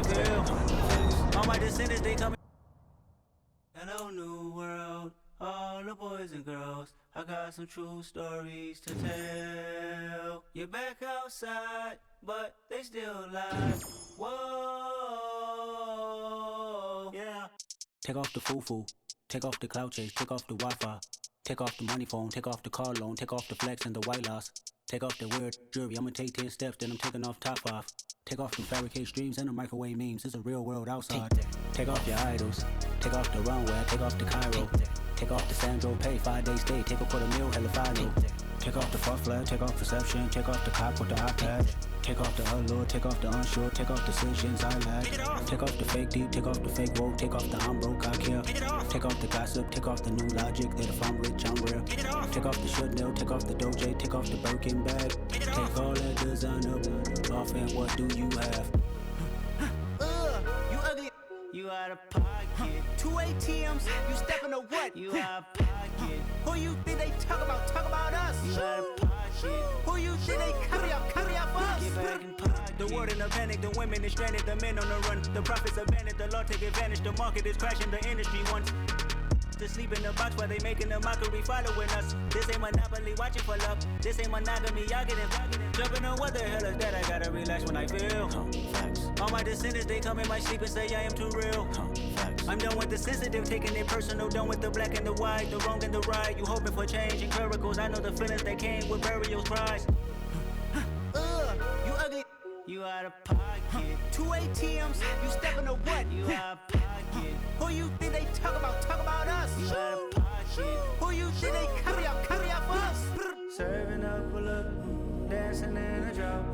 I feel. All my descendants, they coming. Hello, new world, all the boys and girls. I got some true stories to tell. You're back outside, but they still alive. Whoa, yeah. Take off the foo-foo, take off the cloud chase, take off the Wi-Fi. Take off the money phone, take off the car loan, take off the flex and the white loss. Take off the weird jewelry, I'ma take 10 steps, then I'm taking off top off. Take off the fabricate streams and the microwave memes, it's a real world outside. Take off your idols, take off the runway, take off the Cairo. Take off the Sandro pay, 5 days stay, take a quarter meal, hella final. Take off the fuck flag, take off perception, take off the cop with the iPad. Take off the allure, take off the unsure, take off decisions I lack. Take off the fake deep, take off the fake woke, take off the I'm broke, I care. Take off the gossip, take off the new logic, that if I'm rich, I'm real. Take off the Chanel, take off the Doja, take off the Birkin bag. Take all that designer off and what do you have? You ugly, you out of pocket. 2 ATMs, you stepping to what? You out of pocket. Who you think they talk about us? You out of pocket. Who you think they carry up for us? Get back in pocket. The world in a panic, the women is stranded, the men on the run. The profits abandoned, the law take advantage, the market is crashing, the industry wants to sleep in the box while they making a mockery following us. This ain't monopoly, watching for love. This ain't monogamy, y'all getting jumping on what the hell is that? I gotta relax when I feel. All my descendants, they come in my sleep and say I am too real. I'm done with the sensitive, taking it personal. Done with the black and the white, the wrong and the right. You hoping for change and miracles. I know the feelings that came with burial cries. You ugly, you out of pocket. 2 ATMs, you stepping to what? You out of pocket. Who you think they talk about us? You out of pocket. Who you think they carry up for us? Serving up a look, dancing in a drop.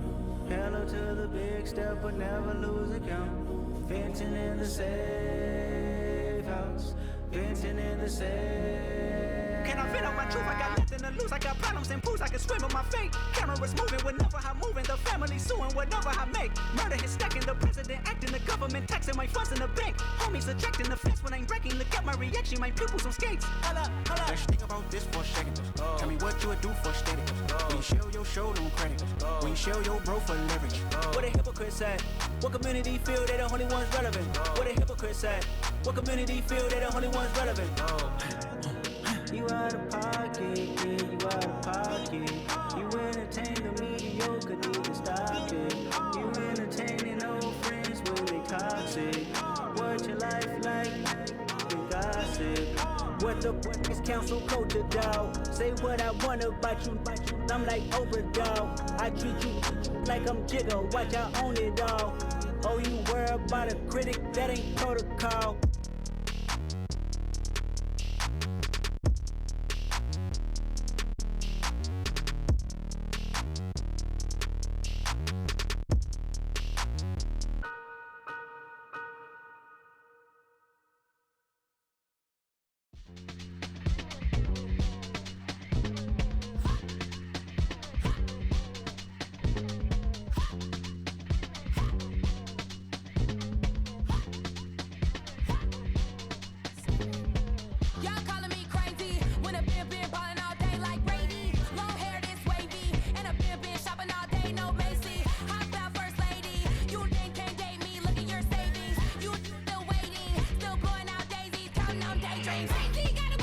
Hello to the big step, but never lose a count. Venting in the safe house, venting in the safe. Can I vent on my truth? I got nothing to lose. I got problems and pools. I can swim on my fate. Cameras moving whenever I'm moving. The family suing whatever I make. Murder is stacking. The president acting. The government taxing my funds in the bank. Homies ejecting the fence when I'm breaking. Look at my reaction. My pupils on skates. Holla. Let's think about this for a second. Tell me what you would do for steady. When you show your show, no credit. When you show your bro for leverage. What a hypocrite said. What community feel they the only ones relevant? What a hypocrite said. What community feel they the only ones relevant? You out of pocket, yeah, you out of pocket. You entertain the mediocre, need to stop it. You entertaining old friends when they toxic. What your life like? You gossip. What the is council culture, dawg? Say what I want about you, I'm like overdog. I treat you like I'm Jigga, watch I own it all. Oh, you worry about a critic, that ain't protocol. Crazy, gotta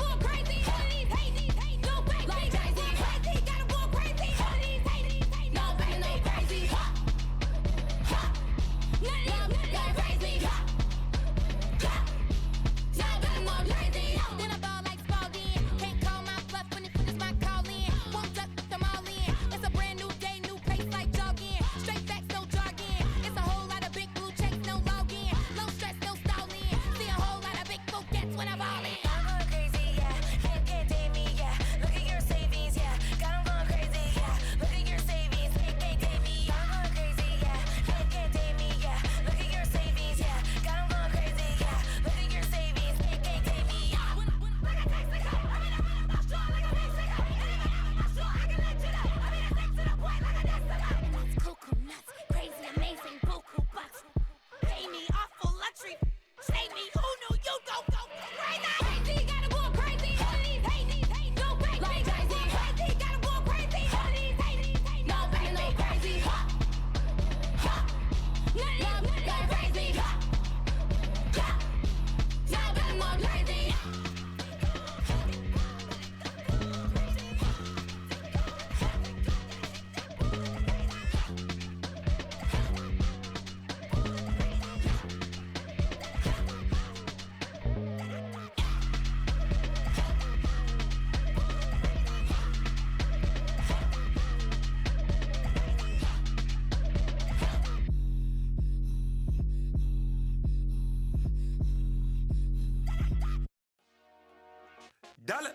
Dollar.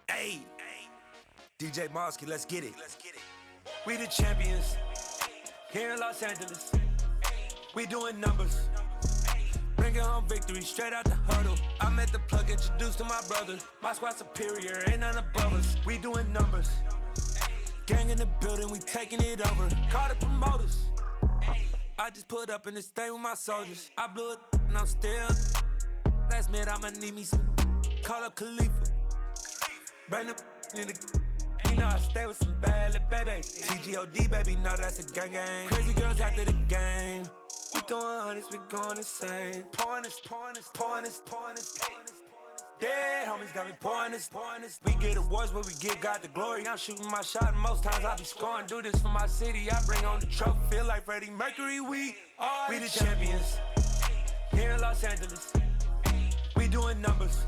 Hey, DJ Mosky, let's get it. We the champions here in Los Angeles. We doing numbers. Bringing home victory straight out the huddle. I'm at the plug, introduced to my brother. My squad superior, ain't none above us. We doing numbers. Gang in the building, we taking it over. Call the promoters. I just put up in this thing with my soldiers. I blew it and I'm still. Last minute I'ma need me some. Call up Khalifa. Bring them in the. You know I stay with some bad little baby. TGOD baby, know that's a gang gang. Crazy girls after the game. We throwing hundreds, we going insane. Pouring this. Dead homies got me pouring this. We get awards, but we give God the glory. I'm shooting my shot, and most times I be scoring. Do this for my city, I bring on the trophy. Feel like Freddie Mercury, we the champions. Here in Los Angeles, we doing numbers.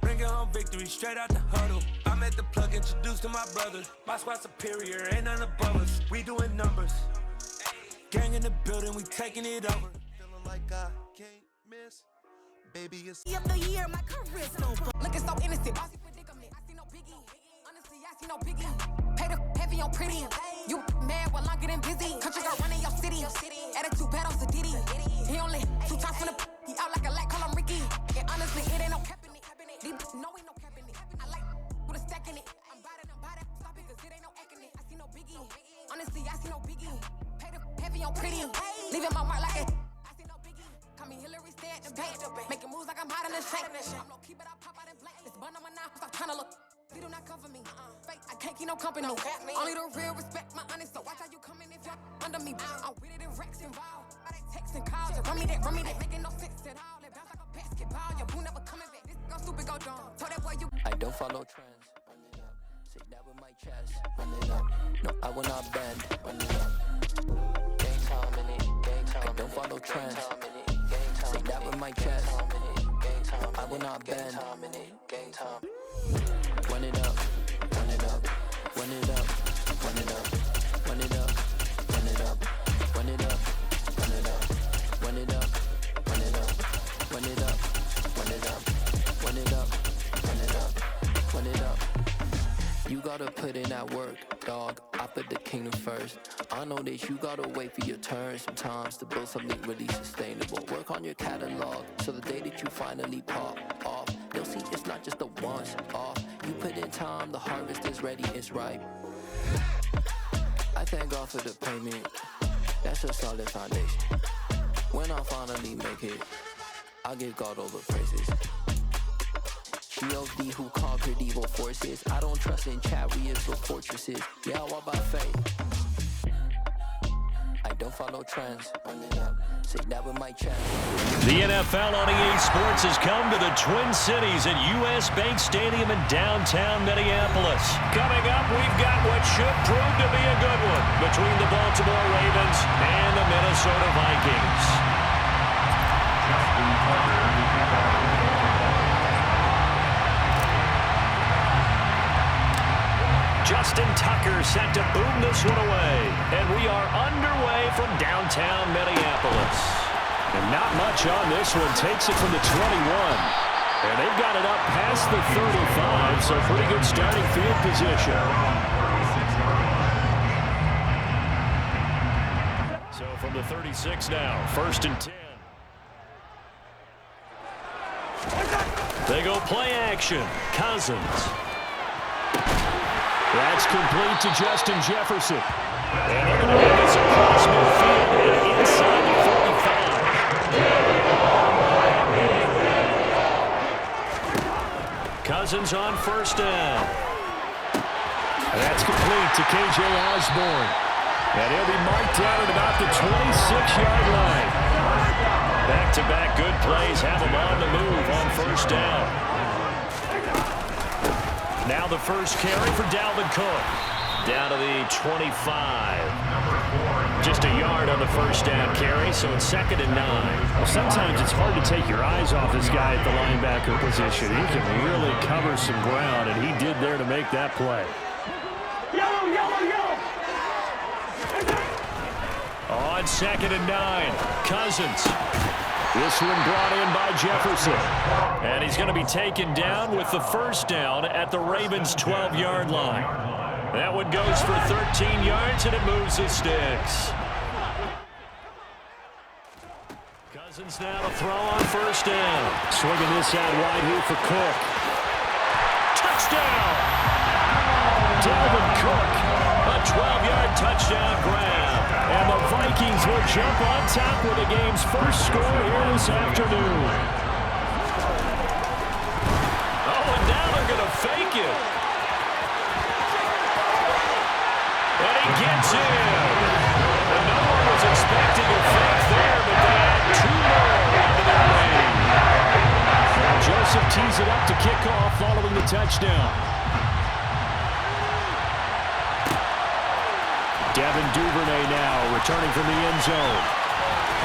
Bringing home victory straight out the huddle. I'm at the plug, introduced to my brother. My squad superior, ain't none above us. We doing numbers. Gang in the building, we taking it over. Feeling like I can't miss. Baby, it's of the year, my career's no looking so innocent. Bossy predicament. I see no biggie. Honestly, I see no biggie. Pay the heavy on pretty. You mad while I'm getting busy. Country girl running your city. Attitude bad on Diddy. He only 2 times from the he out like a lack, call him Ricky. And honestly, it ain't no cap in it. Deep, no ain't no cap in it. I like with a stack in it. I'm bad at stop it, cause it ain't no acting it. I see no biggie. Honestly, I see no biggie. Pay the heavy on pretty. Leaving my mark like it. I see no biggie. Call me Hillary, stay at the bank. Making moves like I'm hot in the shank. I'm low key, but I pop out in blank. This bun on my knife, stop trying to look. You do not cover me. Fake, I can't keep no company. Only the real respect my honest. So watch how you coming if you're under me. I'm with it in Rex and Raw. I they texting calls. Run me that. Making no sense at all. They bounce like a basketball. Your boo never coming back. This go stupid, go dumb. Told that boy you. I don't follow trends. Run it up. Say that with my chest. Run it up. No, I will not bend. Run it up. Gang time in it. I don't follow trends. Say that with my chest. I will not bend. Gang time. Run it up. Run it up. Run it up. Run it up. Run it up. Run it up. Run it up. Run it up. Run it up. Run it up. Run it up. Run it up. Run it up. Run it up. Run it up. You gotta put in that work, dog. I put the kingdom first. I know that you gotta wait for your turn sometimes to build something really sustainable. Work on your catalog, so the day that you finally pop off, they'll see it's not just a once off. You put in time, the harvest is ready, it's ripe. I thank God for the payment. That's a solid foundation. When I finally make it, I'll give God all the praises. GOD who conquered evil forces. I don't trust in chariots or fortresses. Yeah, I walk by faith. I don't follow trends. Run it up. Say that with my chest. The NFL on EA Sports has come to the Twin Cities at US Bank Stadium in downtown Minneapolis. Coming up, we've got what should prove to be a good one between the Baltimore Ravens and the Minnesota Vikings. Justin Tucker set to boom this one away. And we are underway from downtown Minneapolis. And not much on this one. Takes it from the 21. And they've got it up past the 35, so pretty good starting field position. So from the 36 now, 1st and 10. They go play action. Cousins. That's complete to Justin Jefferson. And they're going to get this across midfield and inside the 45. Cousins on 1st down. And that's complete to KJ Osborne. And he'll be marked down at about the 26-yard line. Back-to-back good plays have him on the move on 1st down. Now the first carry for Dalvin Cook. Down to the 25. Just a yard on the 1st down carry, so it's 2nd and 9. Well, sometimes it's hard to take your eyes off this guy at the linebacker position. He can really cover some ground, and he did there to make that play. On 2nd and 9, Cousins. This one brought in by Jefferson. And he's going to be taken down with the first down at the Ravens' 12-yard line. That one goes for 13 yards, and it moves the sticks. Cousins now to throw on first down. Swinging this out wide here for Cook. Touchdown! Dalvin Cook, a 12-yard touchdown grab. And the Vikings will jump on top with the game's first score here this afternoon. Oh, and now they're going to fake it. And he gets in. And no one was expecting a fake there, but they had two more into their lane. Joseph tees it up to kick off following the touchdown. Devin Duvernay now returning from the end zone.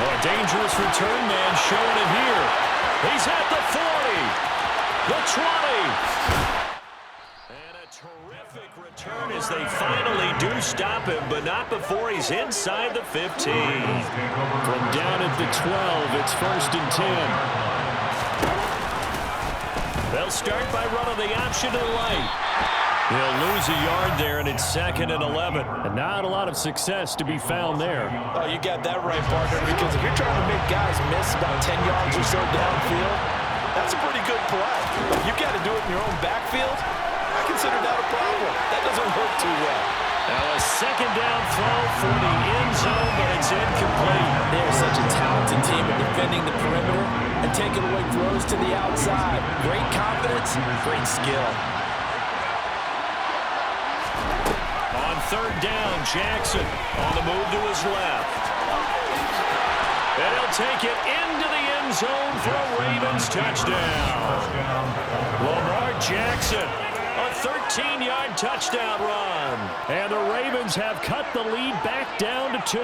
Oh, a dangerous return man showing it here. He's at the 40, the 20. And a terrific return as they finally do stop him, but not before he's inside the 15. From down at the 12, it's 1st and 10. They'll start by running the option to the light. He'll lose a yard there, and it's 2nd and 11. And not a lot of success to be found there. Oh, you got that right, partner, because if you're trying to make guys miss about 10 yards or so downfield, that's a pretty good play. But you got to do it in your own backfield. I consider that a problem. That doesn't work too well. Now a second down throw for the end zone, but it's incomplete. They're such a talented team at defending the perimeter and taking away throws to the outside. Great confidence, great skill. On 3rd down, Jackson on the move to his left. And he'll take it into the end zone for a Ravens touchdown. Lamar Jackson, a 13-yard touchdown run. And the Ravens have cut the lead back down to 2.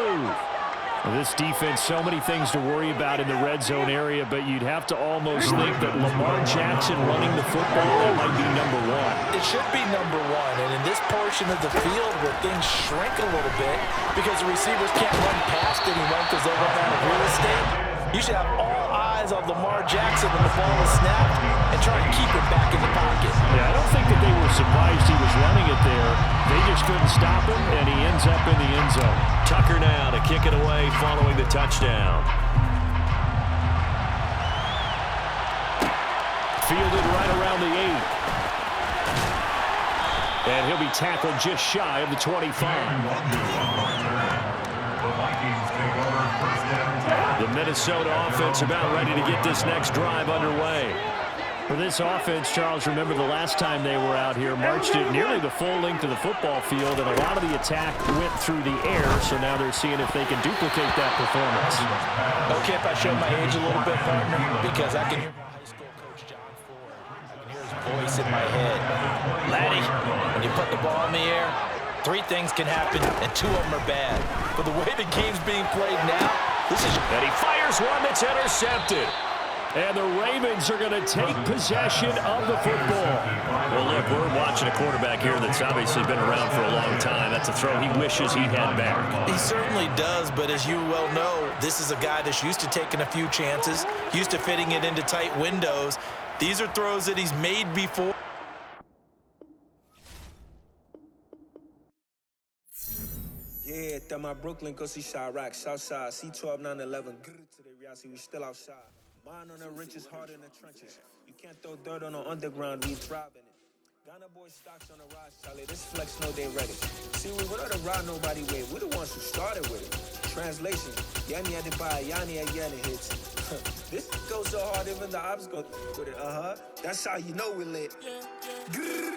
This defense, so many things to worry about in the red zone area, but you'd have to almost think that Lamar Jackson running the football, that might be number 1. It should be number 1, and in this portion of the field where things shrink a little bit because the receivers can't run past anyone because they'll run out of real estate, you should have all eyes on Lamar Jackson when the ball is snapped and try to keep it back in the pocket. Yeah, I don't think that they were surprised he was running it there. They just couldn't stop him, and he ends up in the end zone. Tucker now to kick it away following the touchdown. Fielded right around the 8. And he'll be tackled just shy of the 25. The Minnesota offense about ready to get this next drive underway. For this offense, Charles, remember the last time they were out here, marched it nearly the full length of the football field, and a lot of the attack went through the air, so now they're seeing if they can duplicate that performance. Okay, if I show my age a little bit, partner, because I can hear my high school coach, John Ford. I can hear his voice in my head. Laddie, when you put the ball in the air, 3 things can happen, and 2 of them are bad. But the way the game's being played now, this is... And he fires one that's intercepted. And the Ravens are going to take possession of the football. Well, look, we're watching a quarterback here that's obviously been around for a long time. That's a throw he wishes he had back. He certainly does, but as you well know, this is a guy that's used to taking a few chances, used to fitting it into tight windows. These are throws that he's made before. Yeah, that my Brooklyn, go see Chirac, Southside, C12, 911, to the reality, we still outside. Mine on the riches, hard in the trenches. You can't throw dirt on the underground, we thrive in it. Ghana boy stocks on the rise, Charlie, this flex know they ready. See, we without a ride, nobody wait. We the ones who started with it. Translation, Yanni had to buy, Yanni had Yanni hits. This goes so hard, even the ops go with it, That's how you know we lit. Grrr.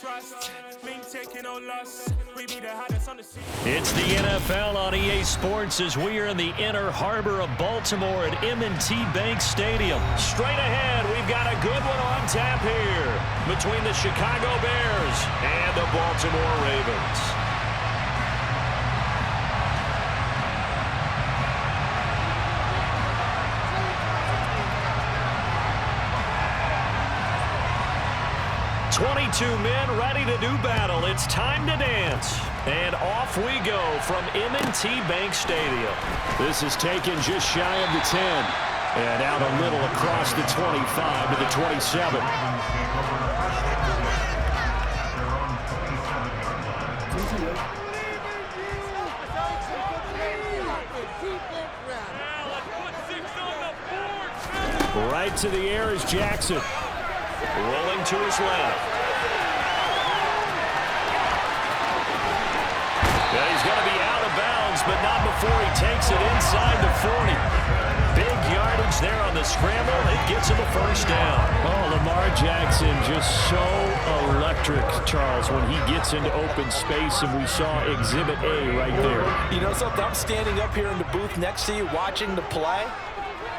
Trust, mean taking no loss. We It's the NFL on EA Sports as we are in the inner harbor of Baltimore at M&T Bank Stadium. Straight ahead, we've got a good one on tap here between the Chicago Bears and the Baltimore Ravens. "22 men ready to do battle. It's time to dance." And off we go from M&T Bank Stadium. This is taken just shy of the 10. And out a little across the 25 to the 27. Right to the air is Jackson. Rolling to his left. Yeah, he's going to be out of bounds, but not before he takes it inside the 40. Big yardage there on the scramble. It gets him a first down. Oh, Lamar Jackson just so electric, Charles, when he gets into open space, and we saw Exhibit A right there. You know something? I'm standing up here in the booth next to you watching the play.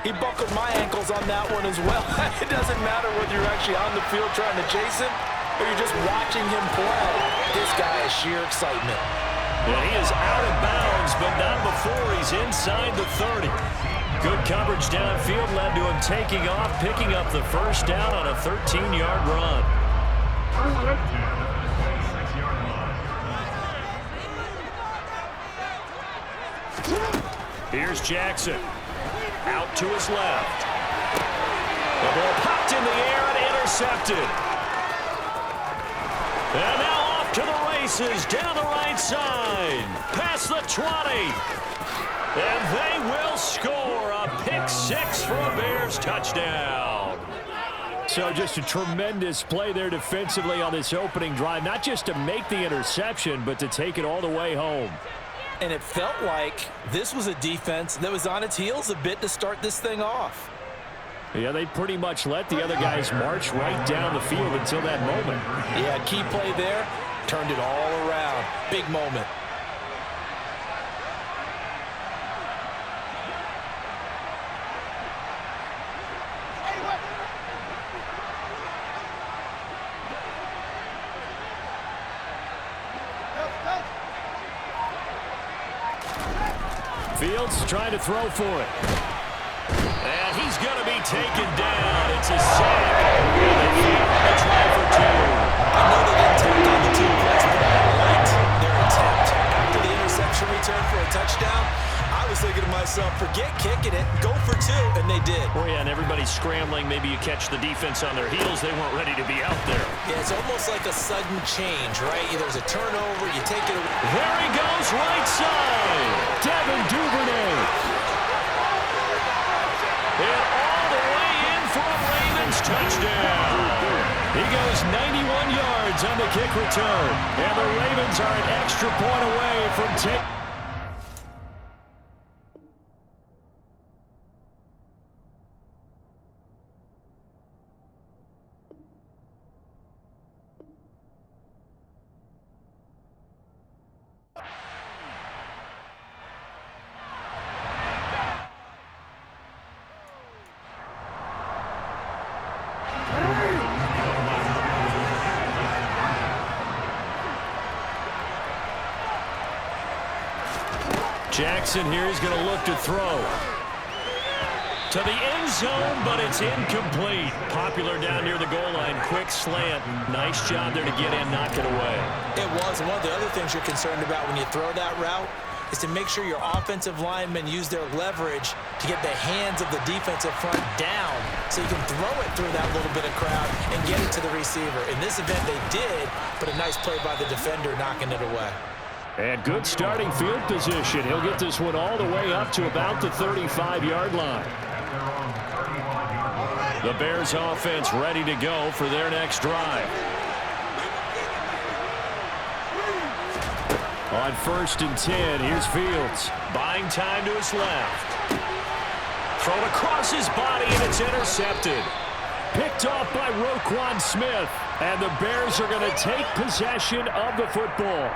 He buckled my ankles on that one as well. It doesn't matter whether you're actually on the field trying to chase him or you're just watching him play. This guy is sheer excitement. Yeah, he is out of bounds, but not before he's inside the 30. Good coverage downfield led to him taking off, picking up the first down on a 13-yard run. Here's Jackson. Out to his left. The ball popped in the air and intercepted. And now off to the races down the right side. Past the 20. And they will score a pick six for a Bears touchdown. So just a tremendous play there defensively on this opening drive. Not just to make the interception, but to take it all the way home. And it felt like this was a defense that was on its heels a bit to start this thing off. Yeah, they pretty much let the other guys march right down the field until that moment. Yeah, key play there, turned it all around. Big moment. Fields trying to throw for it. And he's going to be taken down. It's a sack. And they fail to try for two. I know they didn't tack on the 2 plays, but I liked their attempt. After the interception return for a touchdown, I was thinking to myself, forget kicking it, go for 2, and they did. Oh, yeah, and everybody's scrambling. Maybe you catch the defense on their heels. They weren't ready to be out there. Yeah, it's almost like a sudden change, right? There's a turnover, you take it away. There he goes, right side. Devin Duvernay. And all the way in for a Ravens touchdown. He goes 91 yards on the kick return. And the Ravens are an extra point away from taking. Jackson here is going to look to throw. To the end zone, but it's incomplete. Popular down near the goal line. Quick slant. Nice job there to get in, knock it away. It was. And one of the other things you're concerned about when you throw that route is to make sure your offensive linemen use their leverage to get the hands of the defensive front down so you can throw it through that little bit of crowd and get it to the receiver. In this event, they did, but a nice play by the defender knocking it away. And good starting field position. He'll get this one all the way up to about the 35-yard line. The Bears offense ready to go for their next drive. On 1st and 10, here's Fields. Buying time to his left. Thrown across his body, and it's intercepted. Picked off by Roquan Smith. And the Bears are going to take possession of the football.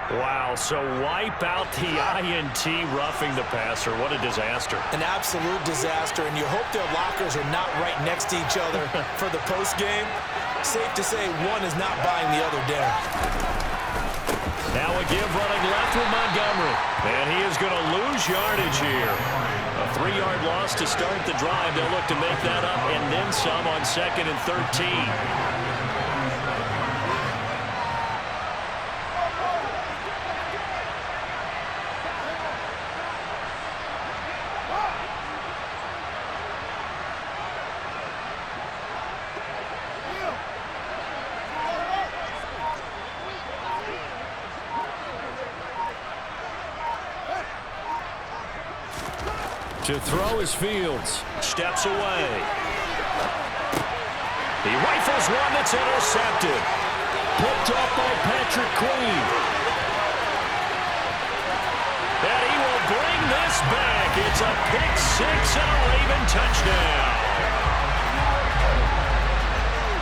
Wow, so wipe out the INT roughing the passer. What a disaster. An absolute disaster, and you hope their lockers are not right next to each other for the postgame. Safe to say one is not buying the other dinner. Now a give running left with Montgomery. And he is going to lose yardage here. A 3-yard loss to start the drive. They'll look to make that up and then some on 2nd and 13. To throw is Fields. Steps away. He rifles one that's intercepted. Picked up by Patrick Queen. And he will bring this back. It's a pick-6 and a Raven touchdown.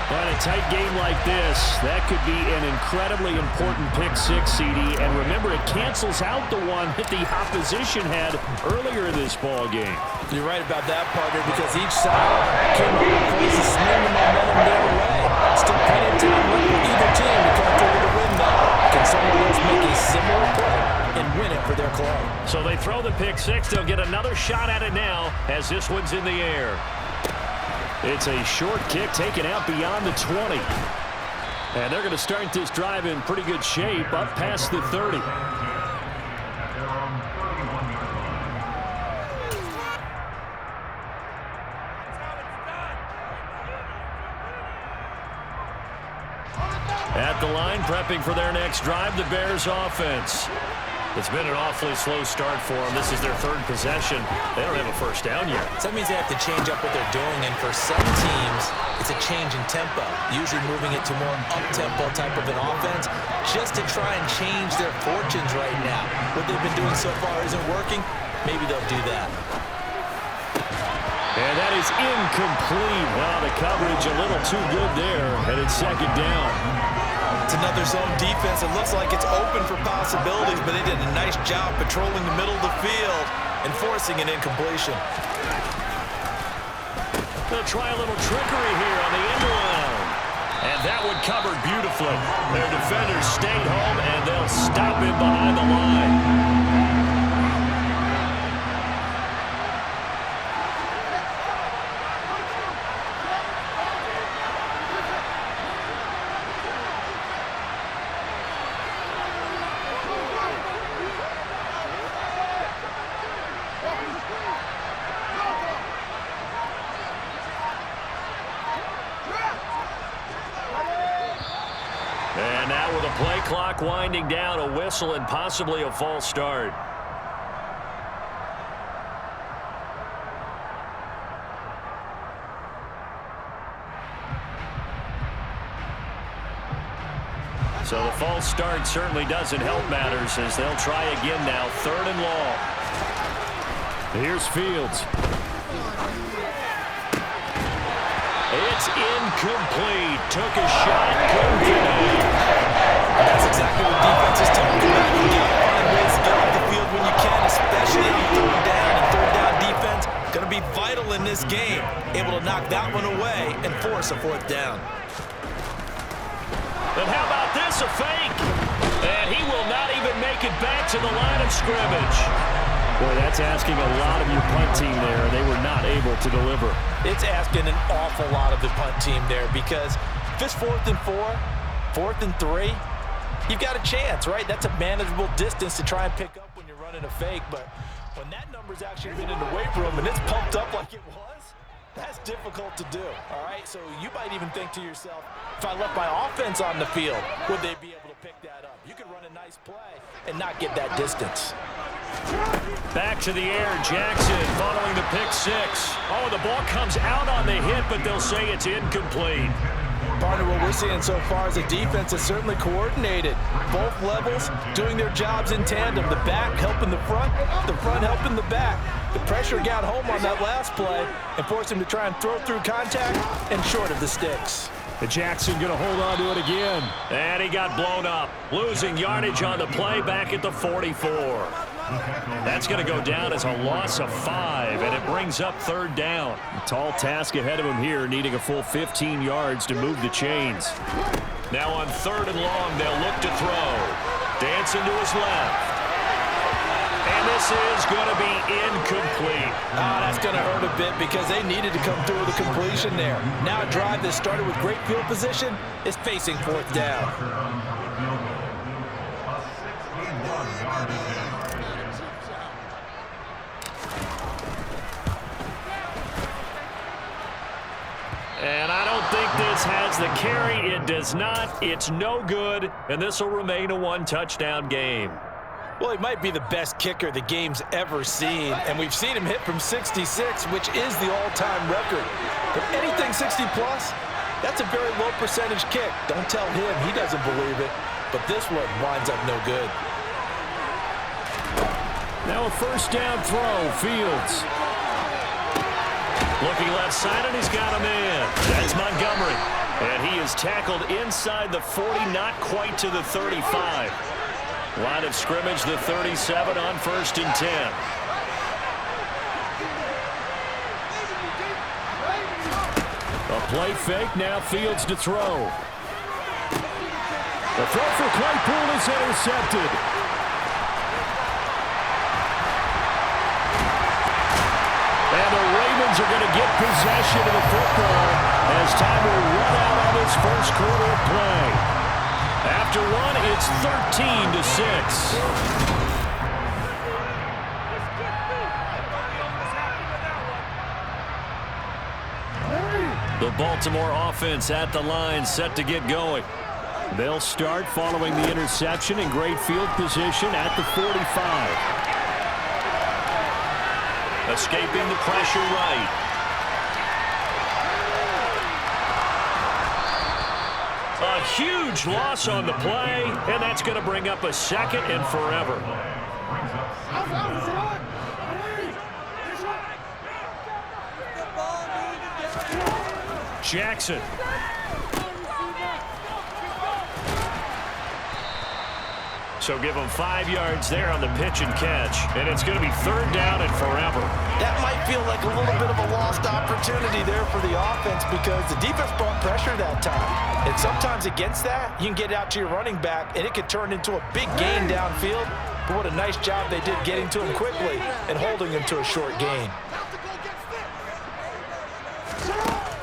On a tight game like this, that could be an incredibly important pick-6, CD. And remember, it cancels out the one that the opposition had earlier in this ball game. You're right about that, partner, because each side came up with ways to swing the momentum their way. Still plenty of time left for either team to come through with a win, though. Can someone else make a similar play and win it for their club? So they throw the pick-6. They'll get another shot at it now as this one's in the air. It's a short kick taken out beyond the 20. And they're going to start this drive in pretty good shape up past the 30. At the line, prepping for their next drive, the Bears offense. It's been an awfully slow start for them. This is their 3rd possession. They don't have a first down yet. So that means they have to change up what they're doing, and for some teams, it's a change in tempo, usually moving it to more up-tempo type of an offense just to try and change their fortunes right now. What they've been doing so far isn't working. Maybe they'll do that. And that is incomplete. Wow, the coverage a little too good there, and it's 2nd down. It's another zone defense. It looks like it's open for possibilities, but they did a nice job patrolling the middle of the field and forcing an incompletion. They'll try a little trickery here on the end around. And that one covered beautifully. Their defenders stayed home, and they'll stop him behind the line. And now with a play clock winding down, a whistle and possibly a false start. So the false start certainly doesn't help matters as they'll try again now, 3rd and long. Here's Fields. It's incomplete. Took a shot, couldn't connect. That's exactly what defense is talking about. You gotta find ways to get off the field when you can, especially on 3rd down. And 3rd down defense going to be vital in this game. Able to knock that one away and force a 4th down. And how about this, a fake? And he will not even make it back to the line of scrimmage. Boy, that's asking a lot of your punt team there. They were not able to deliver. It's asking an awful lot of the punt team there because if it's 4th and 4, 4th and 3, you've got a chance, right? That's a manageable distance to try and pick up when you're running a fake. But when that number's actually been in the weight room and it's pumped up like it was, that's difficult to do, all right? So you might even think to yourself, if I left my offense on the field, would they be able to pick that up? You could run a nice play and not get that distance. Back to the air, Jackson following the pick-6. Oh, the ball comes out on the hit, but they'll say it's incomplete. Partner, what we're seeing so far is a defense that's certainly coordinated. Both levels doing their jobs in tandem. The back helping the front helping the back. The pressure got home on that last play and forced him to try and throw through contact and short of the sticks. Jackson going to hold on to it again. And he got blown up. Losing yardage on the play back at the 44. That's going to go down as a loss of 5, and it brings up 3rd down. A tall task ahead of him here, needing a full 15 yards to move the chains. Now on 3rd and long, they'll look to throw. Dancing to his left. And this is going to be incomplete. That's going to hurt a bit because they needed to come through with a completion there. Now a drive that started with great field position is facing 4th down. And I don't think this has the carry. It does not. It's no good, and this will remain a 1-touchdown game. Well, he might be the best kicker the game's ever seen, and we've seen him hit from 66, which is the all-time record. But anything 60-plus, that's a very low percentage kick. Don't tell him he doesn't believe it, but this one winds up no good. Now a 1st down throw, Fields. Looking left side, and he's got a man. That's Montgomery. And he is tackled inside the 40, not quite to the 35. Line of scrimmage, the 37 on 1st and 10. A play fake, now Fields to throw. The throw for Claypool is intercepted. And the Ravens are going to get possession of the football as time will run out on this 1st quarter of play. After 1, it's 13-6. The Baltimore offense at the line, set to get going. They'll start following the interception in great field position at the 45. Escaping the pressure right. A huge loss on the play, and that's going to bring up a 2nd and forever. Jackson. So give him 5 yards there on the pitch and catch, and it's going to be 3rd down and forever. That might feel like a little bit of a lost opportunity there for the offense because the defense brought pressure that time. And sometimes against that, you can get out to your running back, and it could turn into a big gain downfield. But what a nice job they did getting to him quickly and holding him to a short gain.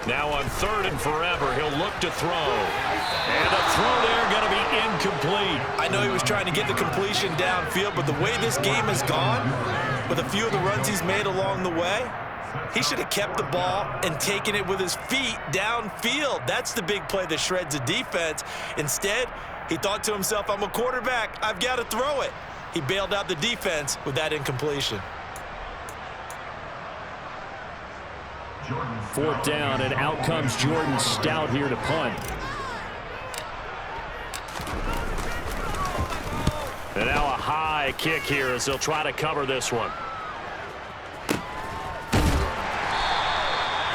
Now on 3rd and forever, he'll look to throw. And a throw there going to be incomplete. I know he was trying to get the completion downfield, but the way this game has gone, with a few of the runs he's made along the way, he should have kept the ball and taken it with his feet downfield. That's the big play that shreds the defense. Instead, he thought to himself, I'm a quarterback. I've got to throw it. He bailed out the defense with that incompletion. 4th down, and out comes Jordan Stout here to punt. And now a high kick here as they'll try to cover this one.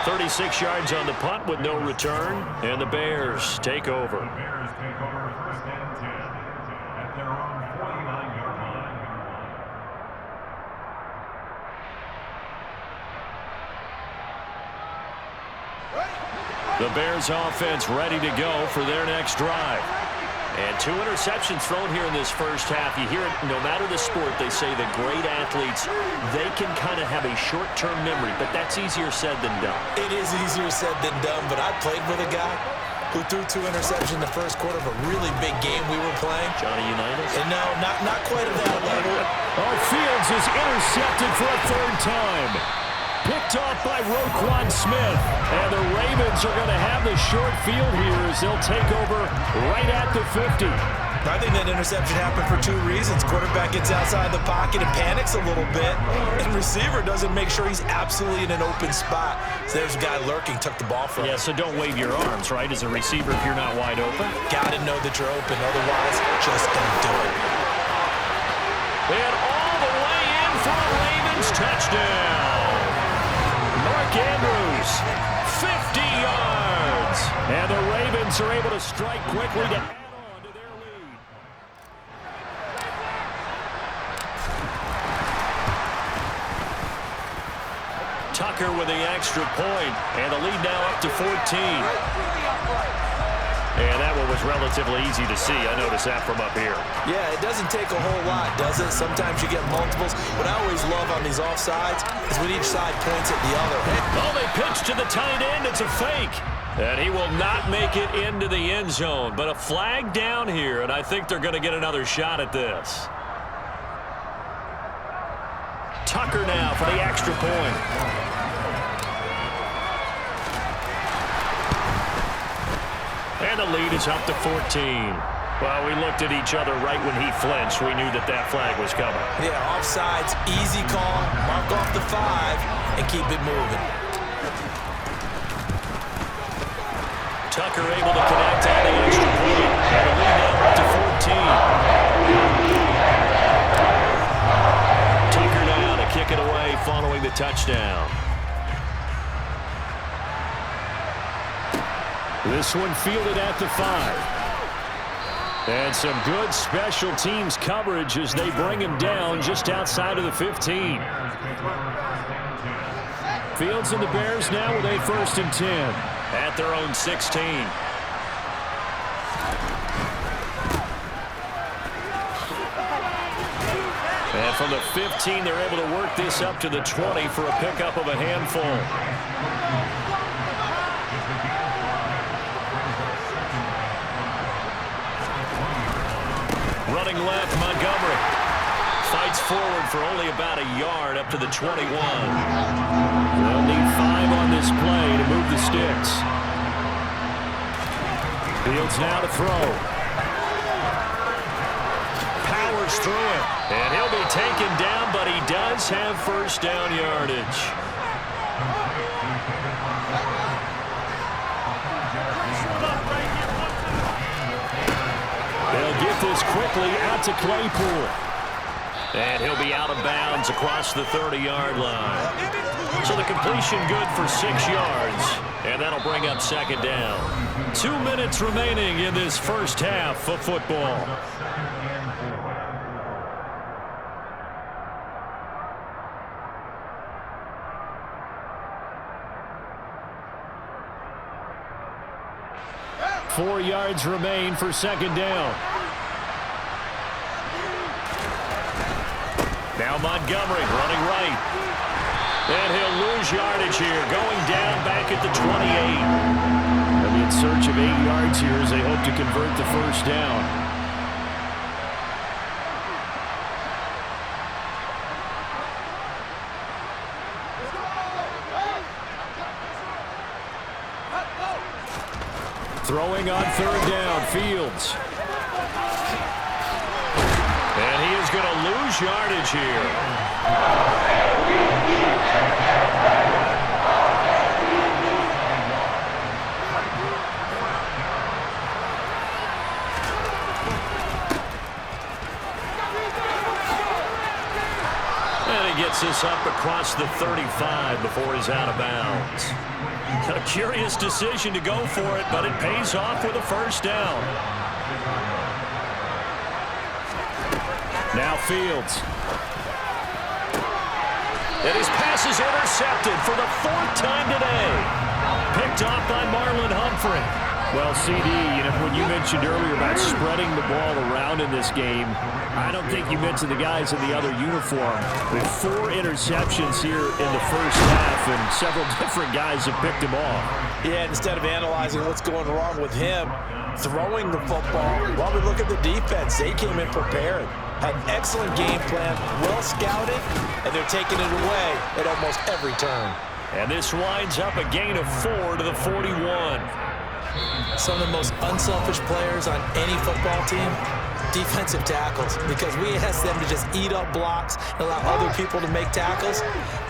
36 yards on the punt with no return, and the Bears take over. The Bears offense ready to go for their next drive. And 2 interceptions thrown here in this first half. You hear it, no matter the sport, they say that great athletes, they can kind of have a short-term memory, but that's easier said than done. It is easier said than done, but I played with a guy who threw 2 interceptions in the first quarter of a really big game we were playing. Johnny Unitas? And no, not quite at that level. Oh, Fields is intercepted for a 3rd time. Picked off by Roquan Smith. And the Ravens are going to have the short field here as they'll take over right at the 50. I think that interception happened for 2 reasons. Quarterback gets outside the pocket and panics a little bit. And receiver doesn't make sure he's absolutely in an open spot. So there's a guy lurking, took the ball from him. Yeah, so don't wave your arms, right, as a receiver if you're not wide open. Got to know that you're open. Otherwise, just don't do it. And all the way in for a Ravens touchdown. Mark Andrews, 50 yards. And the Ravens Saints are able to strike quickly to add on to their lead. Tucker with the extra point, and the lead now up to 14. And that one was relatively easy to see. I noticed that from up here. Yeah, it doesn't take a whole lot, does it? Sometimes you get multiples. What I always love on these offsides is when each side points at the other. Oh, they pitch to the tight end. It's a fake. And he will not make it into the end zone. But a flag down here, and I think they're going to get another shot at this. Tucker now for the extra point. And the lead is up to 14. Well, we looked at each other right when he flinched. We knew that that flag was coming. Yeah, offsides, easy call. Mark off the 5 and keep it moving. Tucker able to connect on the extra point. And the lead now up to 14. Tucker now to kick it away following the touchdown. This one fielded at the 5. And some good special teams coverage as they bring him down just outside of the 15. Fields and the Bears now with a 1st and 10 at their own 16. And from the 15, they're able to work this up to the 20 for a pickup of a handful. Running left, Montgomery fights forward for only about a yard up to the 21. They'll need 5 on this play to move the sticks. Fields now to throw. Powers through it, and he'll be taken down, but he does have 1st down yardage. They'll get this quickly out to Claypool. And he'll be out of bounds across the 30-yard line. So the completion good for 6 yards. And that'll bring up 2nd down. 2 minutes remaining in this first half of football. Four yards remain for 2nd down. Now Montgomery running right. And he'll lose yardage here, going down back at the 28. They'll be in search of 8 yards here as they hope to convert the 1st down. Throwing on 3rd down, Fields. And he is going to lose yardage here. And he gets this up across the 35 before he's out of bounds. A curious decision to go for it, but it pays off with a 1st down. Now Fields. And his pass is intercepted for the 4th time today. Picked off by Marlon Humphrey. Well, CD, when you mentioned earlier about spreading the ball around in this game, I don't think you mentioned the guys in the other uniform. With 4 interceptions here in the first half, and several different guys have picked him off. Yeah, instead of analyzing what's going wrong with him, throwing the football, while we look at the defense, they came in prepared. Had an excellent game plan, well scouted, and they're taking it away at almost every turn. And this winds up a gain of 4 to the 41. Some of the most unselfish players on any football team, defensive tackles, because we ask them to just eat up blocks and allow other people to make tackles.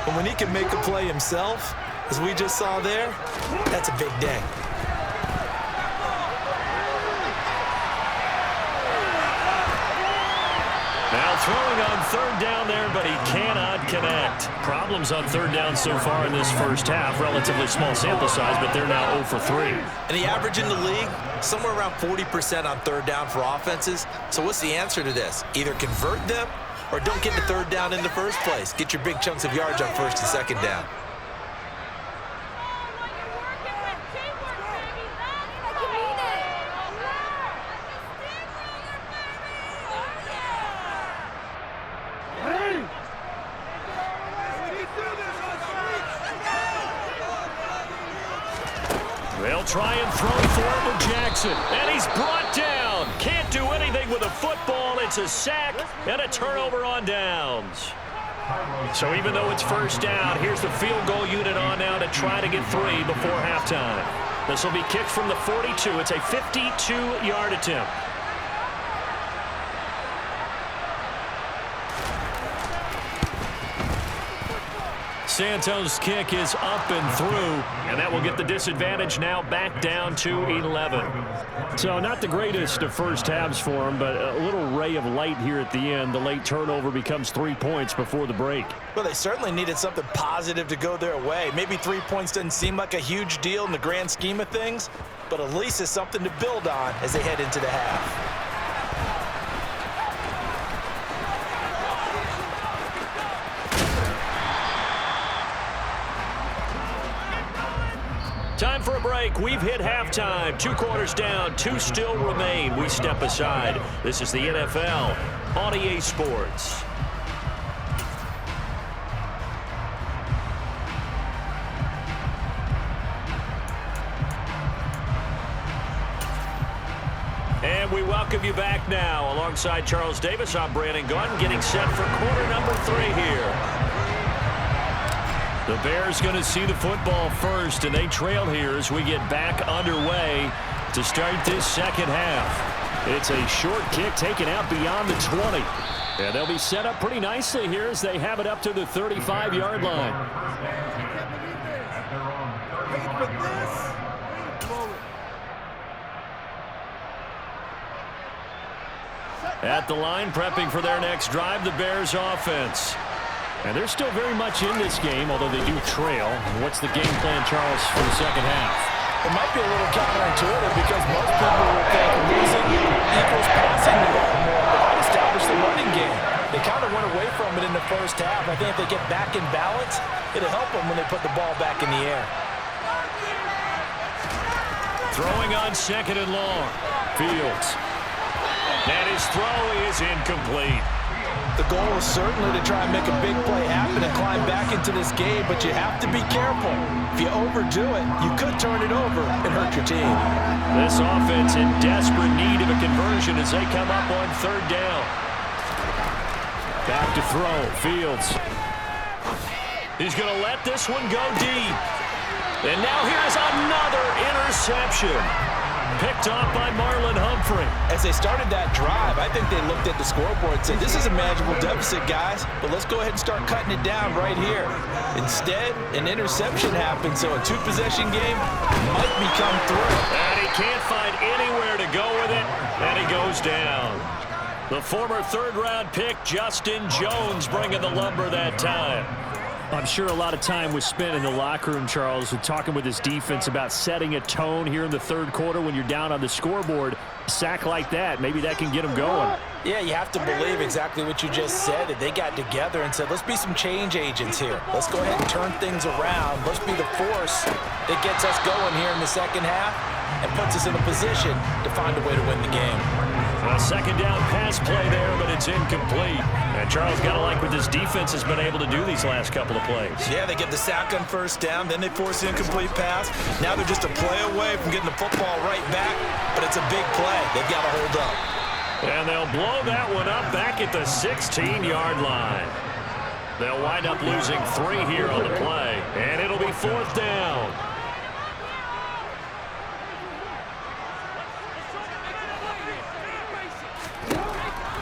But when he can make a play himself, as we just saw there, that's a big day. Now throwing on 3rd down there, but he cannot connect. problems on third down so far in this first half. Relatively small sample size, but they're now 0 for 3. And the average in the league, somewhere around 40% on third down for offenses. So what's the answer to this? Either convert them or don't get to third down in the first place. Get your big chunks of yards on first and second down. They'll try and throw for it with Jackson. And he's brought down. Can't do anything with a football. It's a sack and a turnover on downs. So even though it's first down, here's the field goal unit on now to try to get 3 before halftime. This will be kicked from the 42. It's a 52-yard attempt. Santos' kick is up and through, and that will get the disadvantage now back down to 11. So not the greatest of first halves for him, but a little ray of light here at the end. The late turnover becomes 3 points before the break. Well, they certainly needed something positive to go their way. Maybe 3 points doesn't seem like a huge deal in the grand scheme of things, but at least it's something to build on as they head into the half. Time for a break. We've hit halftime. 2 quarters down. 2 still remain. We step aside. This is the NFL on EA Sports. And we welcome you back now. Alongside Charles Davis, I'm Brandon Gunn, getting set for quarter number 3 here. The Bears going to see the football first, and they trail here as we get back underway to start this second half. It's a short kick taken out beyond the 20. And they'll be set up pretty nicely here as they have it up to the 35-yard line. At the line, prepping for their next drive, the Bears offense. And they're still very much in this game, although they do trail. What's the game plan, Charles, for the second half? It might be a little counterintuitive because most people will think losing equals passing the ball more, but establish the running game. They kind of went away from it in the first half. I think if they get back in balance, it'll help them when they put the ball back in the air. Throwing on second and long. Fields. And his throw is incomplete. The goal is certainly to try and make a big play happen and climb back into this game, but you have to be careful. If you overdo it, you could turn it over and hurt your team. This offense in desperate need of a conversion as they come up on third down. Back to throw. Fields. He's going to let this one go deep. And now here's another interception. Picked off by Marlon Humphrey. As they started that drive, I think they looked at the scoreboard and said, this is a manageable deficit, guys, but let's go ahead and start cutting it down right here. Instead, an interception happened, so a 2-possession game might be come through. And he can't find anywhere to go with it, and he goes down. The former third-round pick, Justin Jones, bringing the lumber that time. I'm sure a lot of time was spent in the locker room, Charles, with talking with his defense about setting a tone here in the third quarter when you're down on the scoreboard. A sack like that, maybe that can get them going. Yeah, you have to believe exactly what you just said, that they got together and said, let's be some change agents here. Let's go ahead and turn things around. Let's be the force that gets us going here in the second half and puts us in a position to find a way to win the game. A second down pass play there, but it's incomplete. And Charles got to like what this defense has been able to do these last couple of plays. Yeah, they get the sack on first down, then they force the incomplete pass. Now they're just a play away from getting the football right back, but it's a big play. They've got to hold up. And they'll blow that one up back at the 16-yard line. They'll wind up losing 3 here on the play, and it'll be fourth down.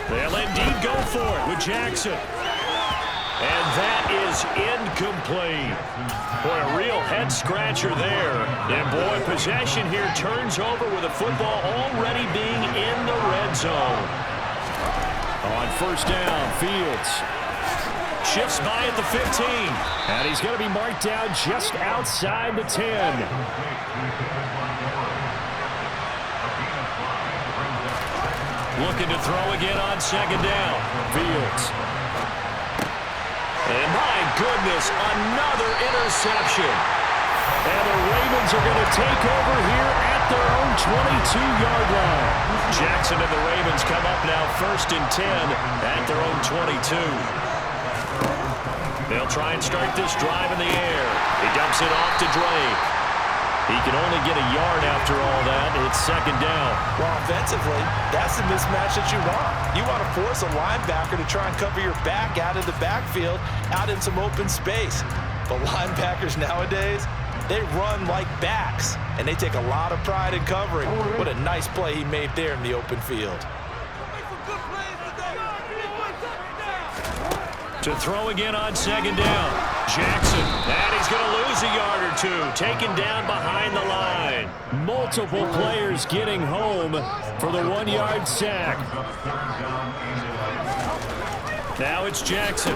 They'll indeed go for it with Jackson. And that is incomplete. Boy, a real head-scratcher there. And, boy, possession here turns over with the football already being in the red zone. On first down, Fields. shifts by at the 15. And he's going to be marked down just outside the 10. Looking to throw again on second down. Fields. And my goodness, another interception. And the Ravens are going to take over here at their own 22-yard line. Jackson and the Ravens come up now 1st and 10 at their own 22. They'll try and start this drive in the air. He dumps it off to Drake. He can only get a yard after all that. It's second down. Well, offensively, that's the mismatch that you want. You want to force a linebacker to try and cover your back out of the backfield, out in some open space. But linebackers nowadays, they run like backs, and they take a lot of pride in covering. What a nice play he made there in the open field. To throw again on second down. Jackson, and he's going to lose a yard or two, taken down behind the line. Multiple players getting home for the 1-yard sack. Now it's Jackson.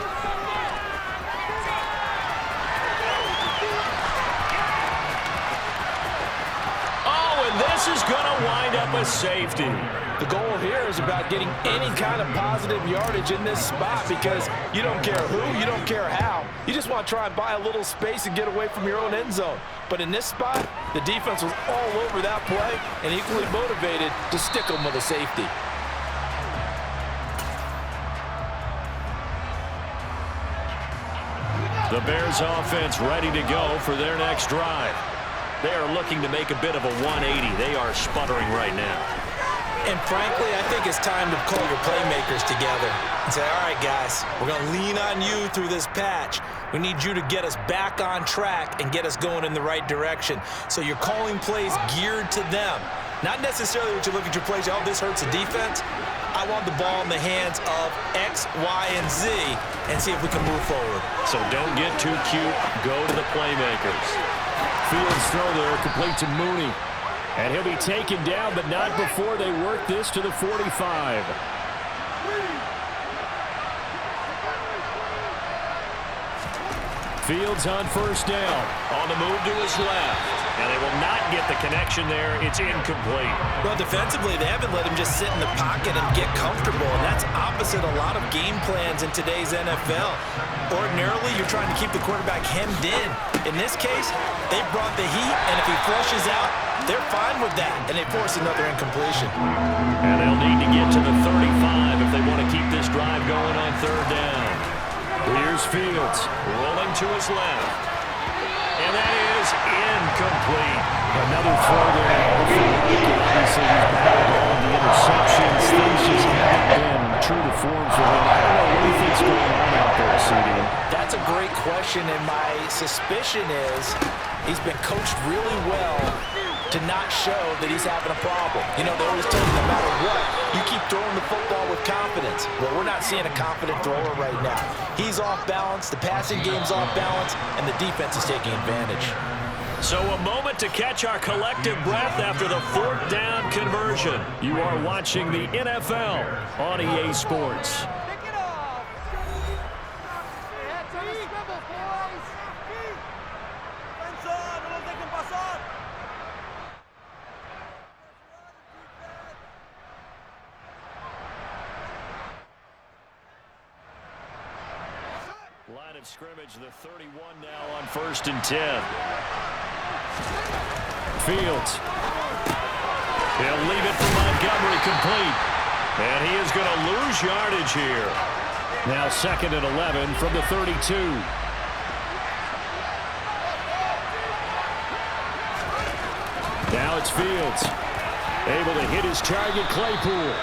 Oh, and this is going to wind up a safety. The goal here is about getting any kind of positive yardage in this spot because you don't care who, you don't care how. You just want to try and buy a little space and get away from your own end zone. But in this spot, the defense was all over that play and equally motivated to stick them with a safety. The Bears offense ready to go for their next drive. They are looking to make a bit of a 180. They are sputtering right now. And frankly, I think it's time to call your playmakers together and say, all right, guys, we're going to lean on you through this patch. We need you to get us back on track and get us going in the right direction. So you're calling plays geared to them. Not necessarily what you look at your plays, oh, this hurts the defense. I want the ball in the hands of X, Y, and Z and see if we can move forward. So don't get too cute. Go to the playmakers. Fields throw there, complete to Mooney. And he'll be taken down, but not before they work this to the 45. Fields on first down. On the move to his left. And they will not get the connection there. It's incomplete. Well, defensively, they haven't let him just sit in the pocket and get comfortable, and that's opposite a lot of game plans in today's NFL. Ordinarily, you're trying to keep the quarterback hemmed in. In this case, they brought the heat, and if he flushes out, they're fine with that, and they force another incompletion. And they'll need to get to the 35 if they want to keep this drive going on third down. Here's Fields, rolling to his left. And that is incomplete. Another throw there. Obviously, he's battled all of the interceptions. Things just haven't been true to form for him. I don't know what he thinks going on out there, CD. That's a great question, and my suspicion is he's been coached really well to not show that he's having a problem. You know, they always tell you no matter what, you keep throwing the football with confidence. Well, we're not seeing a confident thrower right now. He's off balance, the passing game's off balance, and the defense is taking advantage. So a moment to catch our collective breath after the 4th down conversion. You are watching the NFL on EA Sports. Line of scrimmage, the 31 now on 1st and 10. Fields. He'll leave it for Montgomery complete. And he is going to lose yardage here. Now 2nd and 11 from the 32. Now it's Fields. Able to hit his target, Claypool.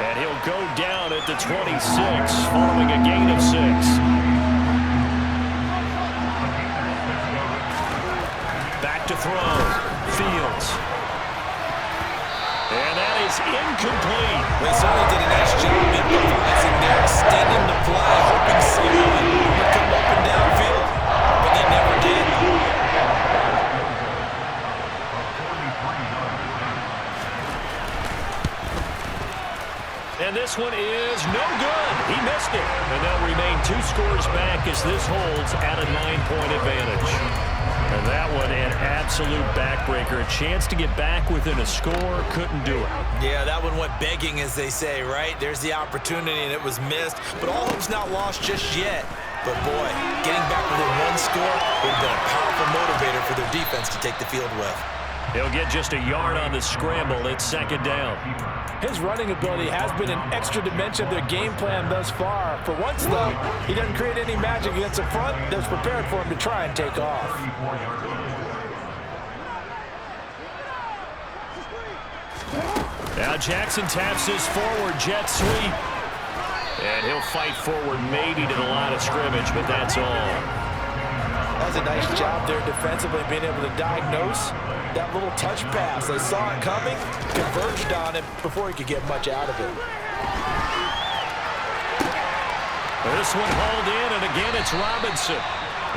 And he'll go down at the 26 following a gain of 6. Back to throw. Fields. And that is incomplete. They certainly did a nice job improvising there, extending the play, hoping someone would come up and downfield, but they never did. And this one is no good. He missed it. And they'll remain 2 scores back as this holds at a 9-point advantage. And that one, an absolute backbreaker. A chance to get back within a score, couldn't do it. Yeah, that one went begging, as they say, right? There's the opportunity, and it was missed. But all hope's not lost just yet. But, boy, getting back within one score would have been a powerful motivator for their defense to take the field with. He'll get just a yard on the scramble. It's second down. His running ability has been an extra dimension of their game plan thus far. For once, though, he doesn't create any magic against the front that's prepared for him to try and take off. Now Jackson taps his forward jet sweep. And he'll fight forward maybe to the line of scrimmage, but that's all. That was a nice job there defensively, being able to diagnose that little touch pass. They saw it coming, converged on it before he could get much out of it. This one hauled in, and again it's Robinson.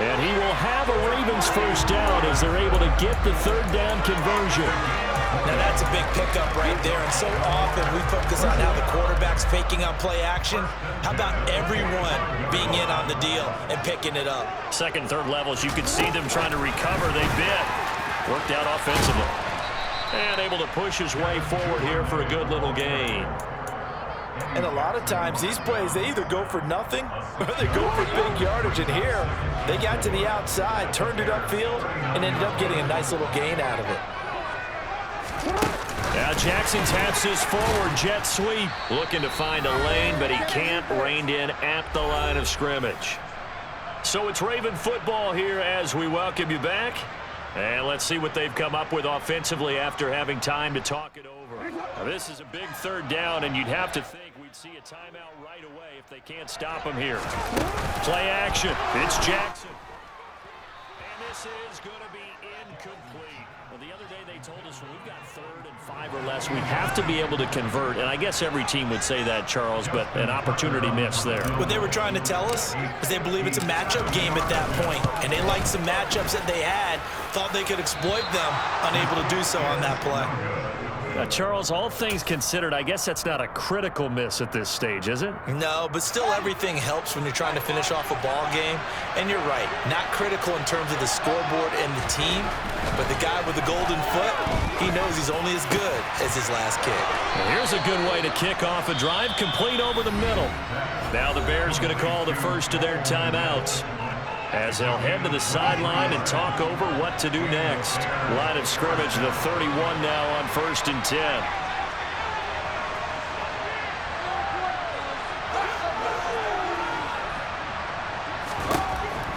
And he will have a Ravens first down as they're able to get the third down conversion. Now that's a big pickup right there, and so often we focus on how the quarterback's faking on play action. How about everyone being in on the deal and picking it up? Second, third levels, you could see them trying to recover. They bit. Worked out offensively. And able to push his way forward here for a good little gain. And a lot of times these plays, they either go for nothing or they go for big yardage. And here, they got to the outside, turned it upfield, and ended up getting a nice little gain out of it. Now Jackson taps his forward jet sweep. Looking to find a lane, but he can't. Reined in at the line of scrimmage. So it's Raven football here as we welcome you back. And let's see what they've come up with offensively after having time to talk it over. Now, this is a big third down, and you'd have to think we'd see a timeout right away if they can't stop him here. Play action. It's Jackson. And this is going to be incomplete. Well, the other day they told us when we've got 3rd and 5 or less, we have to be able to convert. And I guess every team would say that, Charles, but an opportunity missed there. What they were trying to tell us is they believe it's a matchup game at that point, and they liked some matchups that they had, thought they could exploit them, unable to do so on that play. Charles, all things considered, I guess that's not a critical miss at this stage, is it? No, but still everything helps when you're trying to finish off a ball game. And you're right, not critical in terms of the scoreboard and the team, but the guy with the golden foot, he knows he's only as good as his last kick. Well, here's a good way to kick off a drive, complete over the middle. Now the Bears going to call the first of their timeouts, as they'll head to the sideline and talk over what to do next. Line of scrimmage, the 31 now on 1st and 10.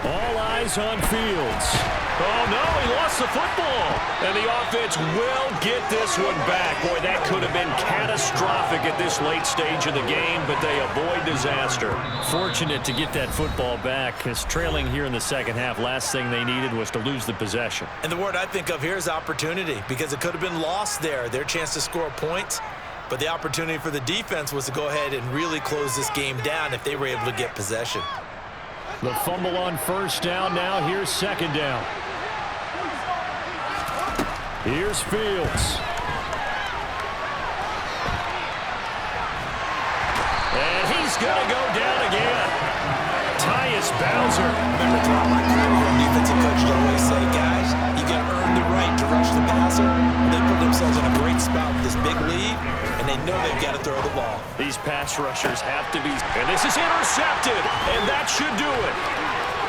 All eyes on Fields. Oh, no, he lost the football. And the offense will get this one back. Boy, that could have been catastrophic at this late stage of the game, but they avoid disaster. Fortunate to get that football back, because trailing here in the second half, last thing they needed was to lose the possession. And the word I think of here is opportunity, because it could have been lost there, their chance to score points. But the opportunity for the defense was to go ahead and really close this game down if they were able to get possession. The fumble on first down. Now here's second down. Here's Fields. And he's going to go down again. Tyus Bowser. Remember throughout my career, defensive coach would always say, guys, you got to earn the right to rush the passer. They put themselves in a great spot with this big lead, and they know they've got to throw the ball. These pass rushers have to be. And this is intercepted, and that should do it.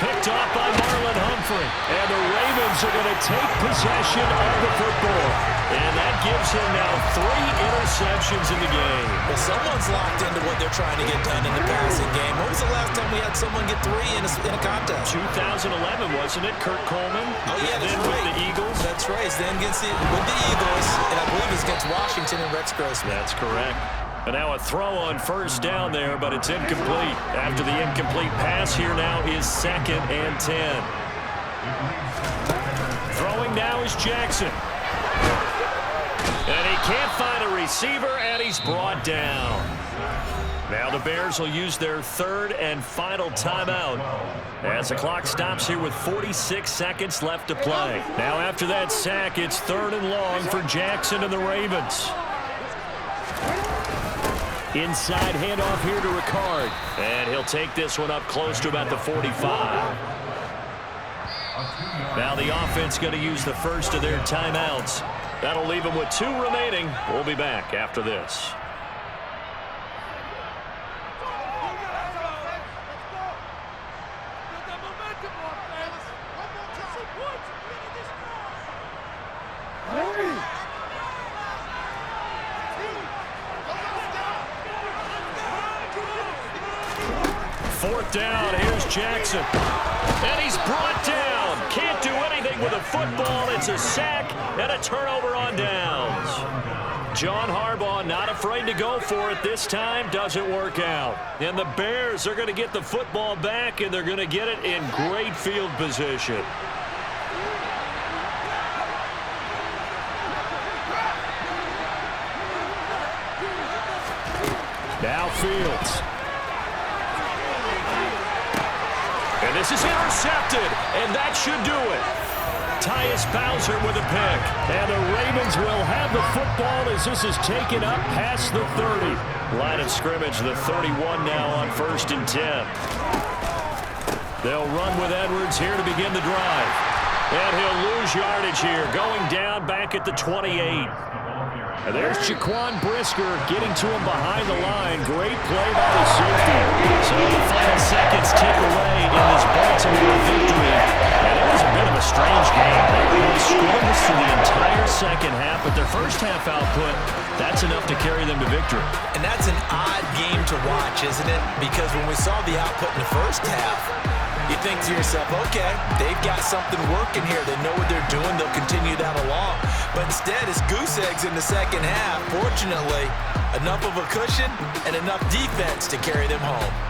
Picked off by Marlon Humphrey. And the Ravens are going to take possession of the football. And that gives him now 3 interceptions in the game. Well, someone's locked into what they're trying to get done in the passing game. When was the last time we had someone get 3 in a contest? 2011, wasn't it? Kurt Coleman. Oh, yeah, that's then right. With the Eagles. That's right. Then with the Eagles, and I believe it's against Washington and Rex Grossman. That's correct. And now a throw on first down there, but it's incomplete. After the incomplete pass, here now is 2nd and 10. Throwing now is Jackson. And he can't find a receiver, and he's brought down. Now the Bears will use their 3rd and final timeout as the clock stops here with 46 seconds left to play. Now after that sack, it's 3rd and long for Jackson and the Ravens. Inside handoff here to Ricard. And he'll take this one up close to about the 45. Now the offense going to use the first of their timeouts. That'll leave them with 2 remaining. We'll be back after this. Fourth down, here's Jackson. And he's brought down. Can't do anything with a football. It's a sack and a turnover on downs. John Harbaugh not afraid to go for it this time. Doesn't work out. And the Bears are going to get the football back, and they're going to get it in great field position. Now Fields. And this is intercepted, and that should do it. Tyus Bowser with a pick. And the Ravens will have the football as this is taken up past the 30. Line of scrimmage, the 31 now on 1st and 10. They'll run with Edwards here to begin the drive. And he'll lose yardage here, going down back at the 28. And there's Jaquan Brisker getting to him behind the line. Great play by the safety. So the final seconds tick away in this Baltimore victory. And it was a bit of a strange game. They were scoreless through the entire second half, but their first half output, that's enough to carry them to victory. And that's an odd game to watch, isn't it? Because when we saw the output in the first half, you think to yourself, okay, they've got something working here. They know what they're doing. They'll continue that along. But instead, it's goose eggs in the second half. Fortunately, enough of a cushion and enough defense to carry them home.